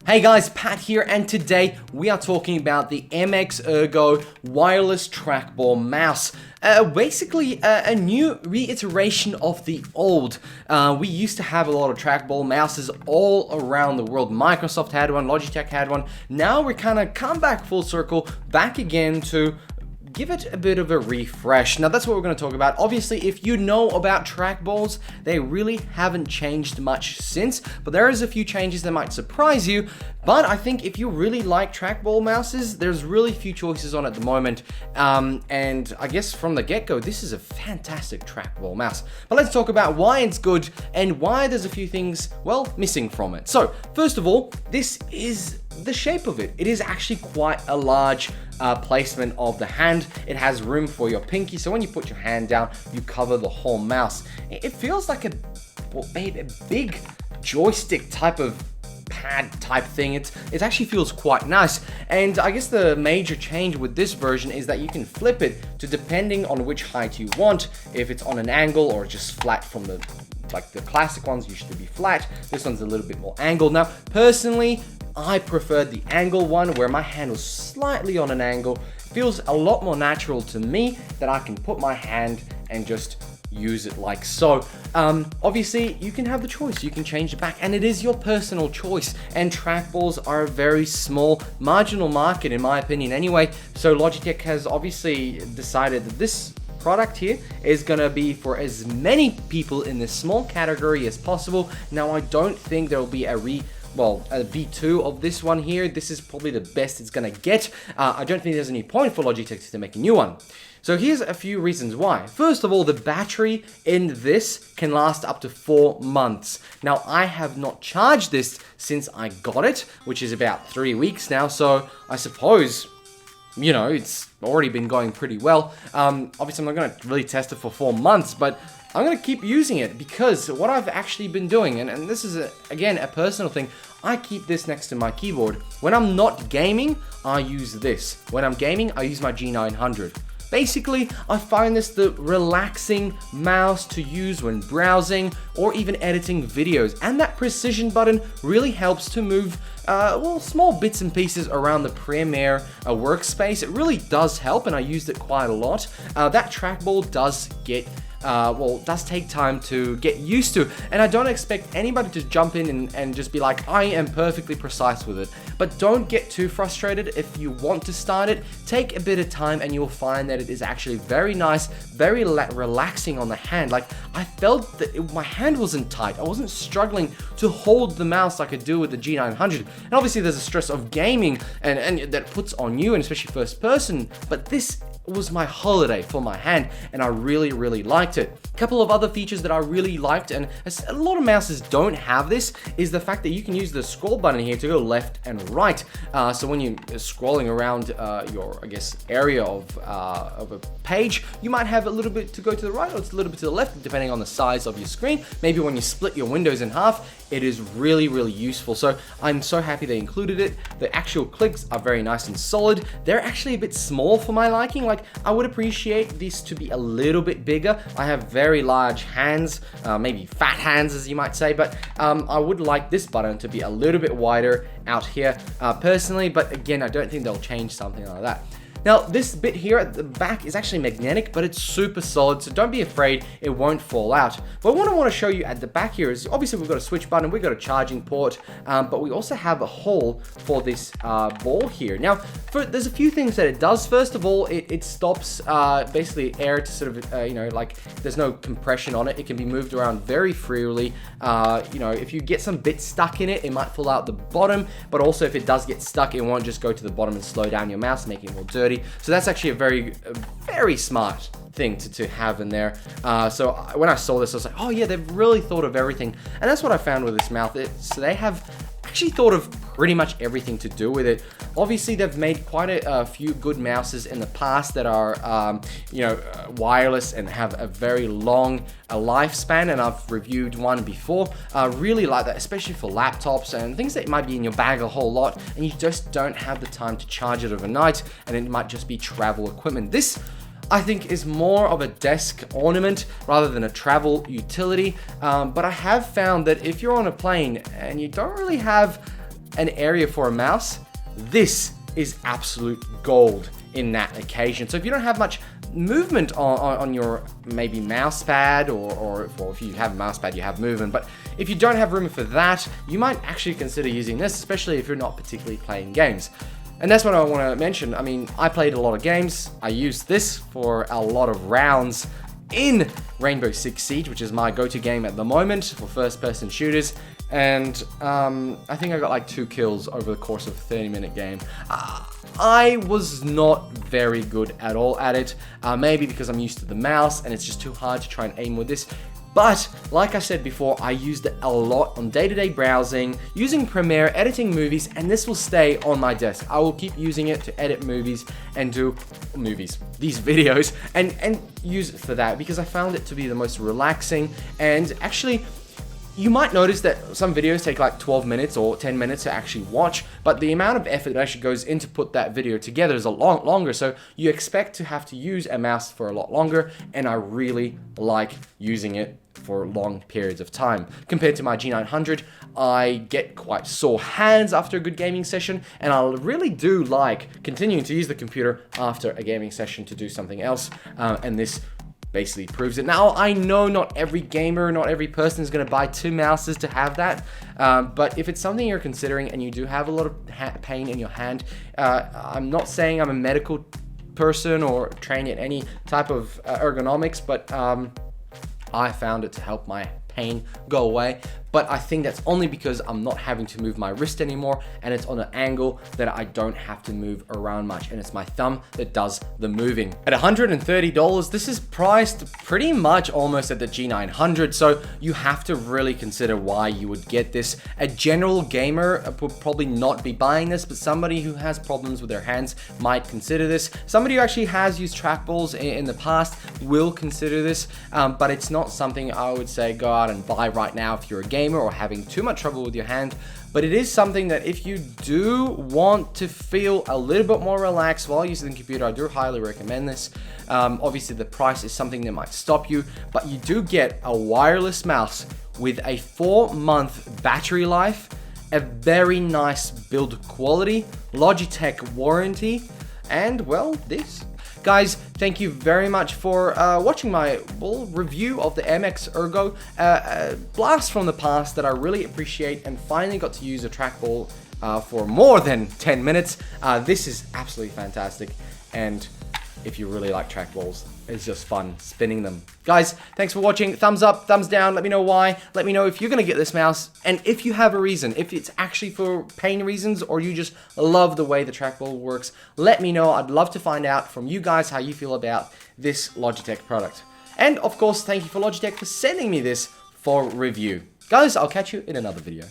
Hey guys, Pat here, and today we are talking about the MX Ergo wireless trackball mouse. Basically, a new reiteration of the old. We used to have a lot of trackball mouses all around the world. Microsoft had one, Logitech had one. Now we're kind of come back full circle, back again to give it a bit of a refresh. Now that's what we're going to talk about. Obviously, if you know about trackballs, they really haven't changed much since, but there is a few changes that might surprise you. But I think if you really like trackball mouses, there's really few choices on at the moment. And I guess from the get-go, this is a fantastic trackball mouse. But let's talk about why it's good and why there's a few things, well, missing from it. So first of all, this is the shape of it. It is actually quite a large placement of the hand. It has room for your pinky, so when you put your hand down, you cover the whole mouse. It feels like a big joystick type of pad type thing. It actually feels quite nice. And I guess the major change with this version is that you can flip it to depending on which height you want, if it's on an angle or just flat from the, like the classic ones used to be flat. This one's a little bit more angled. Now, personally, I preferred the angle one where my hand was slightly on an angle. It feels a lot more natural to me that I can put my hand and just use it like so. Obviously, you can have the choice. You can change the back, and it is your personal choice. And trackballs are a very small, marginal market, in my opinion anyway. So Logitech has obviously decided that this product here is gonna be for as many people in this small category as possible. Now, I don't think there will be a V2 of this one here. This is probably the best it's gonna get. I don't think there's any point for Logitech to make a new one. So here's a few reasons why. First of all, the battery in this can last up to 4 months. Now, I have not charged this since I got it, which is about 3 weeks now, so I suppose, you know, it's already been going pretty well. Obviously, I'm not gonna really test it for 4 months, but I'm gonna keep using it because what I've actually been doing, and this is, again, a personal thing, I keep this next to my keyboard. When I'm not gaming, I use this. When I'm gaming, I use my G900. Basically, I find this the relaxing mouse to use when browsing or even editing videos. And that precision button really helps to move, small bits and pieces around the Premiere workspace. It really does help, and I used it quite a lot. That trackball does get does take time to get used to, and I don't expect anybody to jump in and just be like, I am perfectly precise with it. But don't get too frustrated. If you want to start it, take a bit of time and you'll find that it is actually very nice, very relaxing on the hand. Like, I felt that my hand wasn't tight. I wasn't struggling to hold the mouse like I do with the G900. And obviously there's a stress of gaming and that puts on you, and especially first person, but this was my holiday for my hand, and I really, really liked it. A couple of other features that I really liked, and a lot of mouses don't have this, is the fact that you can use the scroll button here to go left and right. So when you're scrolling around your, I guess, area of a page, you might have a little bit to go to the right or it's a little bit to the left, depending on the size of your screen. Maybe when you split your windows in half, it is really, really useful. So I'm so happy they included it. The actual clicks are very nice and solid. They're actually a bit small for my liking. Like, I would appreciate this to be a little bit bigger. I have very large hands, maybe fat hands as you might say, but I would like this button to be a little bit wider out here personally, but again, I don't think they'll change something like that. Now, this bit here at the back is actually magnetic, but it's super solid, so don't be afraid, it won't fall out. But what I want to show you at the back here is, obviously we've got a switch button, we've got a charging port, but we also have a hole for this ball here. Now, there's a few things that it does. First of all, it stops basically air to sort of, like there's no compression on it. It can be moved around very freely. If you get some bits stuck in it, it might fall out the bottom, but also if it does get stuck, it won't just go to the bottom and slow down your mouse, making it more dirty. So that's actually a very smart thing to have in there. So when I saw this, I was like, oh yeah, they've really thought of everything. And that's what I found with this mouse. So they have actually thought of pretty much everything to do with it. Obviously, they've made quite a few good mouses in the past that are, wireless and have a very long lifespan, and I've reviewed one before. Really like that, especially for laptops and things that might be in your bag a whole lot, and you just don't have the time to charge it overnight, and it might just be travel equipment. This, I think, is more of a desk ornament rather than a travel utility. But I have found that if you're on a plane and you don't really have an area for a mouse, this is absolute gold in that occasion. So if you don't have much movement on your maybe mouse pad, or if you have a mouse pad, you have movement, but if you don't have room for that, you might actually consider using this, especially if you're not particularly playing games. And that's what I want to mention. I mean, I played a lot of games. I used this for a lot of rounds in Rainbow Six Siege, which is my go-to game at the moment for first-person shooters. And I think I got like 2 kills over the course of a 30-minute game. I was not very good at all at it. Maybe because I'm used to the mouse and it's just too hard to try and aim with this. But, like I said before, I used it a lot on day-to-day browsing, using Premiere, editing movies, and this will stay on my desk. I will keep using it to edit movies and do these videos, and use it for that, because I found it to be the most relaxing. And actually, you might notice that some videos take like 12 minutes or 10 minutes to actually watch, but the amount of effort that actually goes into put that video together is a lot longer, so you expect to have to use a mouse for a lot longer, and I really like using it for long periods of time. Compared to my G900, I get quite sore hands after a good gaming session, and I really do like continuing to use the computer after a gaming session to do something else, and this basically proves it. Now, I know not every gamer, not every person is going to buy 2 mouses to have that, but if it's something you're considering and you do have a lot of pain in your hand, I'm not saying I'm a medical person or trained in any type of ergonomics, but I found it to help my pain go away. But I think that's only because I'm not having to move my wrist anymore, and it's on an angle that I don't have to move around much, and it's my thumb that does the moving. At $130, this is priced pretty much almost at the G900, so you have to really consider why you would get this. A general gamer would probably not be buying this, but somebody who has problems with their hands might consider this. Somebody who actually has used trackballs in the past will consider this, but it's not something I would say go out and buy right now if you're a gamer or having too much trouble with your hand. But it is something that if you do want to feel a little bit more relaxed while using the computer, I do highly recommend this. Obviously the price is something that might stop you, but you do get a wireless mouse with a 4-month battery life, a very nice build quality, Logitech warranty, and well, this. Guys, thank you very much for watching my review of the MX Ergo, blast from the past that I really appreciate, and finally got to use a trackball for more than 10 minutes. This is absolutely fantastic, and if you really like trackballs, it's just fun spinning them. Guys, thanks for watching. Thumbs up, thumbs down, let me know why. Let me know if you're gonna get this mouse, and if you have a reason, if it's actually for pain reasons, or you just love the way the trackball works. Let me know. I'd love to find out from you guys how you feel about this Logitech product. And of course, thank you for Logitech for sending me this for review. Guys, I'll catch you in another video.